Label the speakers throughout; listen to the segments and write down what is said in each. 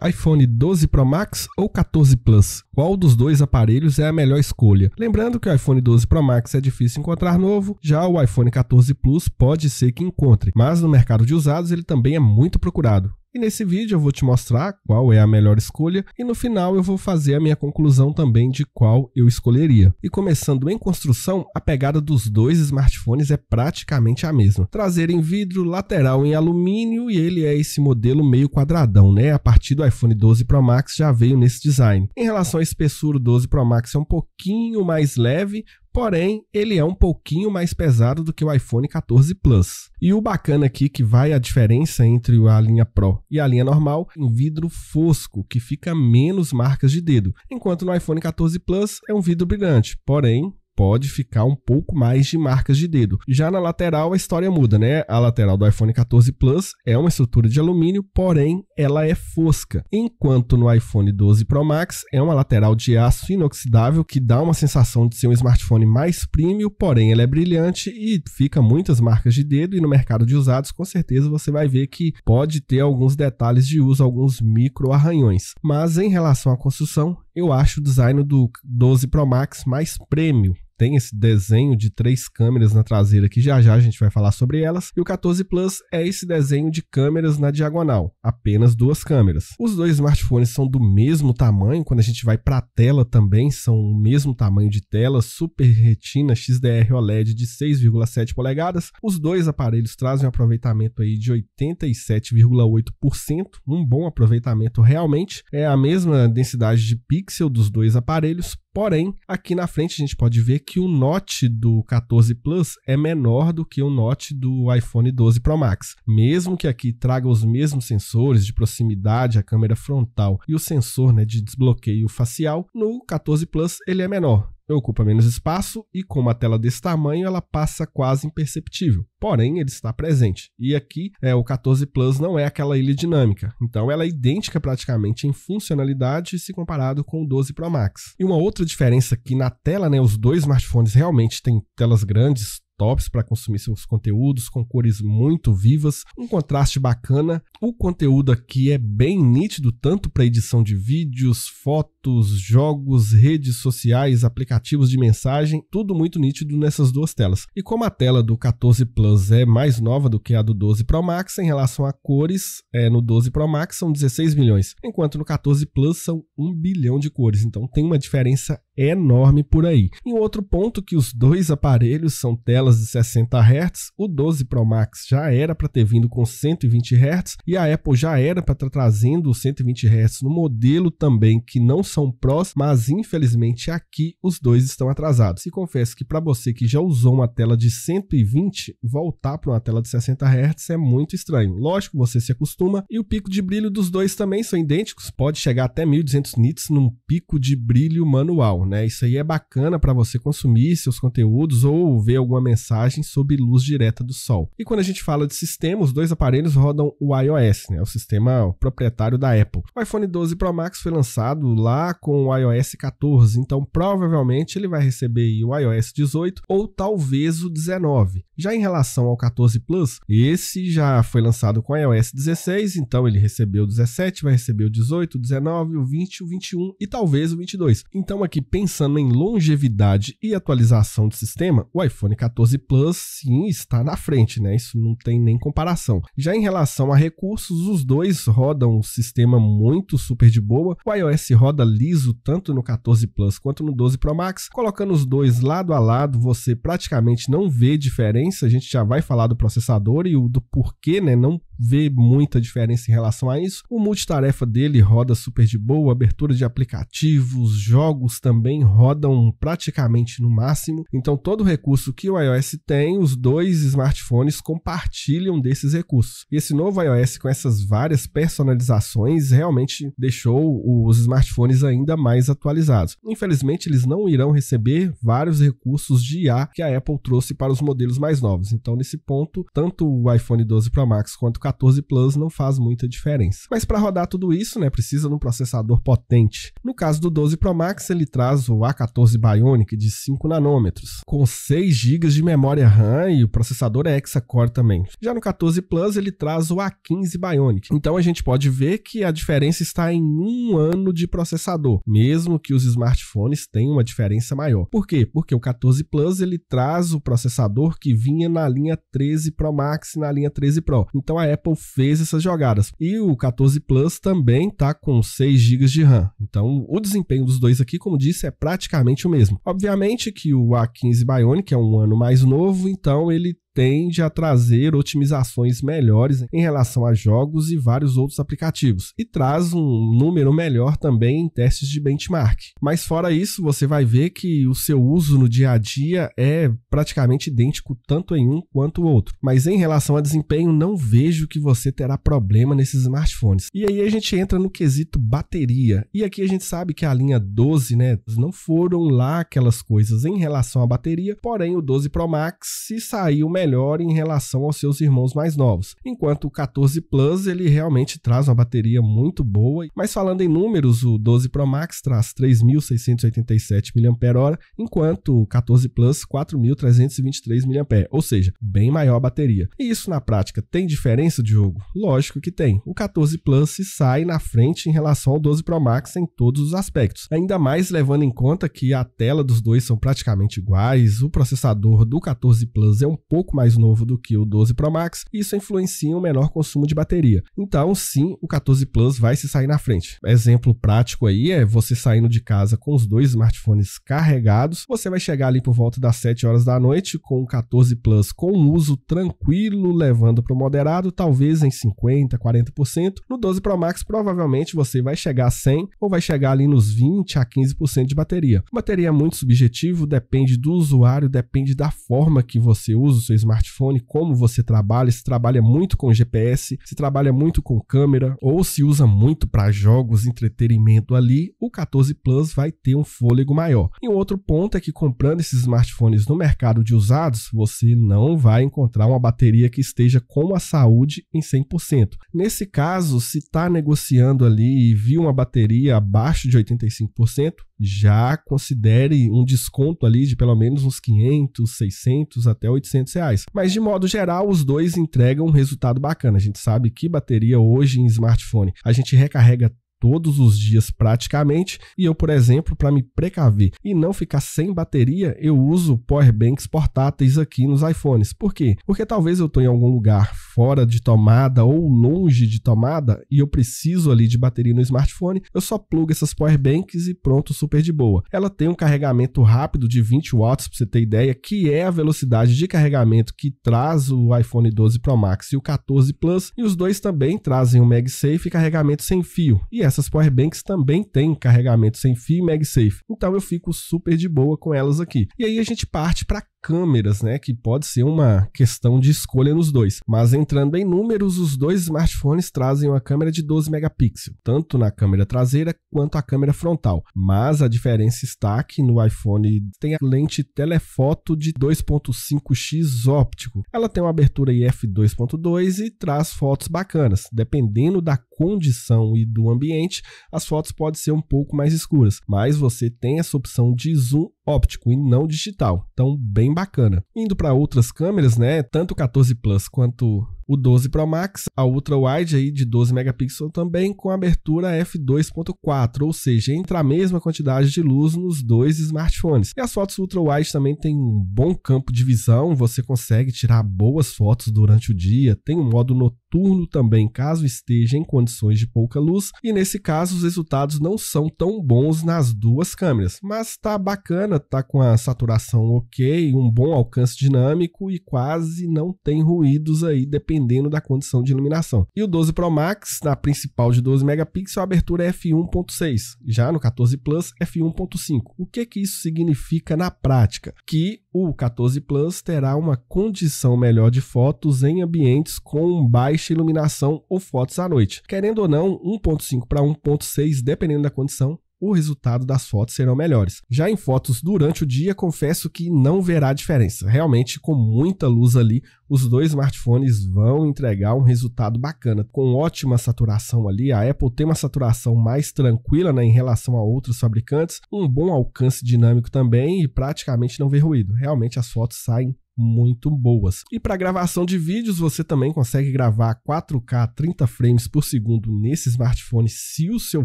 Speaker 1: iPhone 12 Pro Max ou 14 Plus? Qual dos dois aparelhos é a melhor escolha? Lembrando que o iPhone 12 Pro Max é difícil encontrar novo, já o iPhone 14 Plus pode ser que encontre, mas no mercado de usados ele também é muito procurado. E nesse vídeo eu vou te mostrar qual é a melhor escolha e no final eu vou fazer a minha conclusão também de qual eu escolheria. E começando em construção, a pegada dos dois smartphones é praticamente a mesma. Traseiro em vidro, lateral em alumínio e ele é esse modelo meio quadradão, né? A partir do iPhone 12 Pro Max já veio nesse design. Em relação à espessura, o 12 Pro Max é um pouquinho mais leve, porém, ele é um pouquinho mais pesado do que o iPhone 14 Plus. E o bacana aqui que vai a diferença entre a linha Pro e a linha normal em vidro fosco, que fica menos marcas de dedo, enquanto no iPhone 14 Plus é um vidro brilhante, porém pode ficar um pouco mais de marcas de dedo. Já na lateral a história muda, né? A lateral do iPhone 14 Plus é uma estrutura de alumínio, porém ela é fosca, enquanto no iPhone 12 Pro Max é uma lateral de aço inoxidável que dá uma sensação de ser um smartphone mais premium, porém ela é brilhante e fica muitas marcas de dedo e no mercado de usados com certeza você vai ver que pode ter alguns detalhes de uso, alguns micro arranhões. Mas em relação à construção, eu acho o design do 12 Pro Max mais premium. Tem esse desenho de 3 câmeras na traseira que já a gente vai falar sobre elas. E o 14 Plus é esse desenho de câmeras na diagonal, apenas 2 câmeras. Os dois smartphones são do mesmo tamanho, quando a gente vai para a tela também são o mesmo tamanho de tela, Super Retina XDR OLED de 6,7 polegadas. Os dois aparelhos trazem um aproveitamento aí de 87,8%, um bom aproveitamento realmente. É a mesma densidade de pixel dos dois aparelhos, porém, aqui na frente a gente pode ver que o notch do 14 Plus é menor do que o notch do iPhone 12 Pro Max. Mesmo que aqui traga os mesmos sensores de proximidade, a câmera frontal e o sensor, né, de desbloqueio facial, no 14 Plus ele é menor. Ocupa menos espaço e com uma tela desse tamanho ela passa quase imperceptível, porém ele está presente. E aqui o 14 Plus não é aquela ilha dinâmica, então ela é idêntica praticamente em funcionalidade se comparado com o 12 Pro Max. E uma outra diferença aqui na tela, né, os dois smartphones realmente têm telas grandes, tops para consumir seus conteúdos, com cores muito vivas, um contraste bacana. O conteúdo aqui é bem nítido, tanto para edição de vídeos, fotos, jogos, redes sociais, aplicativos de mensagem, tudo muito nítido nessas duas telas. E como a tela do 14 Plus é mais nova do que a do 12 Pro Max, em relação a cores, no 12 Pro Max são 16 milhões, enquanto no 14 Plus são 1 bilhão de cores, então tem uma diferença enorme por aí. E um outro ponto que os dois aparelhos são telas de 60 Hz, o 12 Pro Max já era para ter vindo com 120 Hz e a Apple já era para estar trazendo os 120 Hz no modelo também que não são Pros, mas infelizmente aqui os dois estão atrasados. E confesso que para você que já usou uma tela de 120, voltar para uma tela de 60 Hz é muito estranho. Lógico, você se acostuma e o pico de brilho dos dois também são idênticos, pode chegar até 1200 nits num pico de brilho manual, né? Isso aí é bacana para você consumir seus conteúdos ou ver alguma mensagem sob luz direta do sol. E quando a gente fala de sistema, os dois aparelhos rodam o iOS, né? O sistema proprietário da Apple. O iPhone 12 Pro Max foi lançado lá com o iOS 14, então provavelmente ele vai receber o iOS 18 ou talvez o 19. Já em relação ao 14 Plus, esse já foi lançado com o iOS 16, então ele recebeu o 17, vai receber o 18, o 19, o 20, o 21 e talvez o 22. Então aqui, pensando em longevidade e atualização do sistema, o iPhone 14 Plus sim está na frente, né? Isso não tem nem comparação. Já em relação a recursos, os dois rodam um sistema muito super de boa. O iOS roda liso tanto no 14 Plus quanto no 12 Pro Max. Colocando os dois lado a lado, você praticamente não vê diferença. A gente já vai falar do processador e do porquê, né? Não vê muita diferença em relação a isso. O multitarefa dele roda super de boa, abertura de aplicativos, jogos também rodam praticamente no máximo. Então todo recurso que o iOS tem, os dois smartphones compartilham desses recursos. E esse novo iOS com essas várias personalizações realmente deixou os smartphones ainda mais atualizados. Infelizmente eles não irão receber vários recursos de IA que a Apple trouxe para os modelos mais novos. Então nesse ponto, tanto o iPhone 12 Pro Max quanto o 14 Plus não faz muita diferença. Mas para rodar tudo isso, né, precisa de um processador potente. No caso do 12 Pro Max, ele traz o A14 Bionic de 5 nanômetros, com 6 GB de memória RAM e o processador é hexa-core também. Já no 14 Plus, ele traz o A15 Bionic. Então a gente pode ver que a diferença está em 1 ano de processador, mesmo que os smartphones tenham uma diferença maior. Por quê? Porque o 14 Plus ele traz o processador que vinha na linha 13 Pro Max e na linha 13 Pro. Então a Apple fez essas jogadas. E o 14 Plus também está com 6 GB de RAM. Então o desempenho dos dois aqui, como disse, é praticamente o mesmo. Obviamente que o A15 Bionic é um ano mais novo, então ele tende a trazer otimizações melhores em relação a jogos e vários outros aplicativos, e traz um número melhor também em testes de benchmark. Mas fora isso, você vai ver que o seu uso no dia a dia é praticamente idêntico tanto em um quanto o outro. Mas em relação a desempenho, não vejo que você terá problema nesses smartphones. E aí a gente entra no quesito bateria. E aqui a gente sabe que a linha 12, né, não foram lá aquelas coisas em relação à bateria, porém o 12 Pro Max se saiu melhor em relação aos seus irmãos mais novos, enquanto o 14 Plus ele realmente traz uma bateria muito boa, mas falando em números, o 12 Pro Max traz 3.687 mAh, enquanto o 14 Plus 4.323 mAh, ou seja, bem maior a bateria. E isso na prática tem diferença, Diogo? Lógico que tem. O 14 Plus se sai na frente em relação ao 12 Pro Max em todos os aspectos, ainda mais levando em conta que a tela dos dois são praticamente iguais, o processador do 14 Plus é um pouco mais novo do que o 12 Pro Max, e isso influencia um menor consumo de bateria. Então, sim, o 14 Plus vai se sair na frente. Exemplo prático aí é você saindo de casa com os dois smartphones carregados, você vai chegar ali por volta das 7 horas da noite com o 14 Plus com um uso tranquilo, levando para o moderado, talvez em 50%, 40%. No 12 Pro Max, provavelmente você vai chegar a 100% ou vai chegar ali nos 20% a 15% de bateria. Bateria é muito subjetivo, depende do usuário, depende da forma que você usa o seu smartphone, como você trabalha, se trabalha muito com GPS, se trabalha muito com câmera ou se usa muito para jogos, entretenimento ali, o 14 Plus vai ter um fôlego maior. E um outro ponto é que comprando esses smartphones no mercado de usados, você não vai encontrar uma bateria que esteja com a saúde em 100%. Nesse caso, se está negociando ali e viu uma bateria abaixo de 85%, já considere um desconto ali de pelo menos uns 500, 600 até 800 reais. Mas de modo geral, os dois entregam um resultado bacana. A gente sabe que bateria hoje em smartphone, a gente recarrega todos os dias praticamente, e eu, por exemplo, para me precaver e não ficar sem bateria, eu uso powerbanks portáteis aqui nos iPhones. Por quê? Porque talvez eu estou em algum lugar fora de tomada ou longe de tomada e eu preciso ali de bateria no smartphone, eu só plugo essas powerbanks e pronto, super de boa. Ela tem um carregamento rápido de 20 watts, para você ter ideia, que é a velocidade de carregamento que traz o iPhone 12 Pro Max e o 14 Plus, e os dois também trazem o MagSafe e carregamento sem fio. E essas powerbanks também têm carregamento sem fio e MagSafe. Então eu fico super de boa com elas aqui. E aí a gente parte para câmeras, né, que pode ser uma questão de escolha nos dois. Mas entrando em números, os dois smartphones trazem uma câmera de 12 megapixels, tanto na câmera traseira quanto a câmera frontal. Mas a diferença está que no iPhone tem a lente telefoto de 2.5x óptico. Ela tem uma abertura IF 2.2 e traz fotos bacanas. Dependendo da condição e do ambiente, as fotos podem ser um pouco mais escuras, mas você tem essa opção de zoom óptico e não digital, então bem bacana. Indo para outras câmeras, né, tanto o 14 Plus quanto o 12 Pro Max, a Ultra Wide aí de 12 megapixels também com abertura f2.4, ou seja, entra a mesma quantidade de luz nos dois smartphones. E as fotos Ultra Wide também tem um bom campo de visão, você consegue tirar boas fotos durante o dia, tem um modo noturno também, caso esteja em condições de pouca luz, e nesse caso os resultados não são tão bons nas duas câmeras, mas tá bacana, tá com a saturação ok, um bom alcance dinâmico e quase não tem ruídos aí, dependendo da condição de iluminação. E o 12 Pro Max, na principal de 12 megapixels, a abertura é f1.6, já no 14 Plus f1.5. O que isso significa na prática? Que o 14 Plus terá uma condição melhor de fotos em ambientes com baixa iluminação ou fotos à noite. Querendo ou não, 1.5 para 1.6, dependendo da condição, o resultado das fotos serão melhores. Já em fotos durante o dia, confesso que não verá diferença. Realmente, com muita luz ali, os dois smartphones vão entregar um resultado bacana, com ótima saturação ali. A Apple tem uma saturação mais tranquila, né, em relação a outros fabricantes, um bom alcance dinâmico também e praticamente não vê ruído. Realmente as fotos saem muito boas. E para gravação de vídeos, você também consegue gravar 4K 30 frames por segundo nesse smartphone se o seu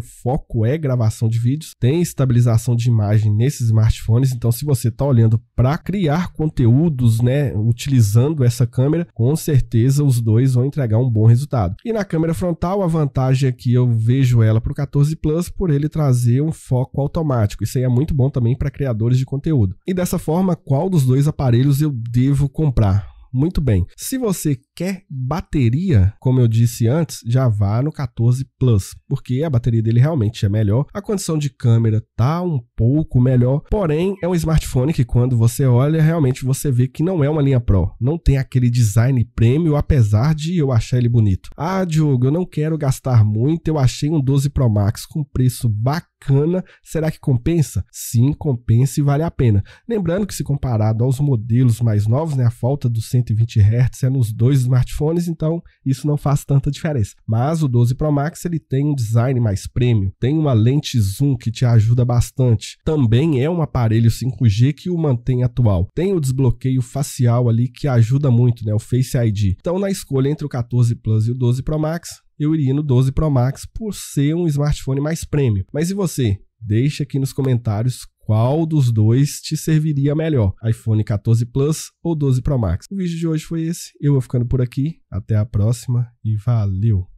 Speaker 1: foco é gravação de vídeos. Tem estabilização de imagem nesses smartphones, então se você está olhando para criar conteúdos, né, utilizando essa câmera, com certeza os dois vão entregar um bom resultado. E na câmera frontal, a vantagem é que eu vejo ela para o 14 Plus por ele trazer um foco automático. Isso aí é muito bom também para criadores de conteúdo. E dessa forma, qual dos dois aparelhos eu devo comprar? Muito bem, se você quer bateria, como eu disse antes, já vá no 14 Plus, porque a bateria dele realmente é melhor, a condição de câmera tá um pouco melhor, porém é um smartphone que quando você olha, realmente você vê que não é uma linha Pro, não tem aquele design premium, apesar de eu achar ele bonito. Ah, Diogo, eu não quero gastar muito, eu achei um 12 Pro Max com preço bacana, será que compensa? Sim, compensa e vale a pena. Lembrando que se comparado aos modelos mais novos, né, a falta dos 120 Hz é nos dois smartphones, então isso não faz tanta diferença. Mas o 12 Pro Max ele tem um design mais premium, tem uma lente zoom que te ajuda bastante. Também é um aparelho 5G que o mantém atual. Tem o desbloqueio facial ali que ajuda muito, né, o Face ID. Então na escolha entre o 14 Plus e o 12 Pro Max, eu iria no 12 Pro Max por ser um smartphone mais premium. Mas e você? Deixa aqui nos comentários qual dos dois te serviria melhor, iPhone 14 Plus ou 12 Pro Max. O vídeo de hoje foi esse, eu vou ficando por aqui, até a próxima e valeu!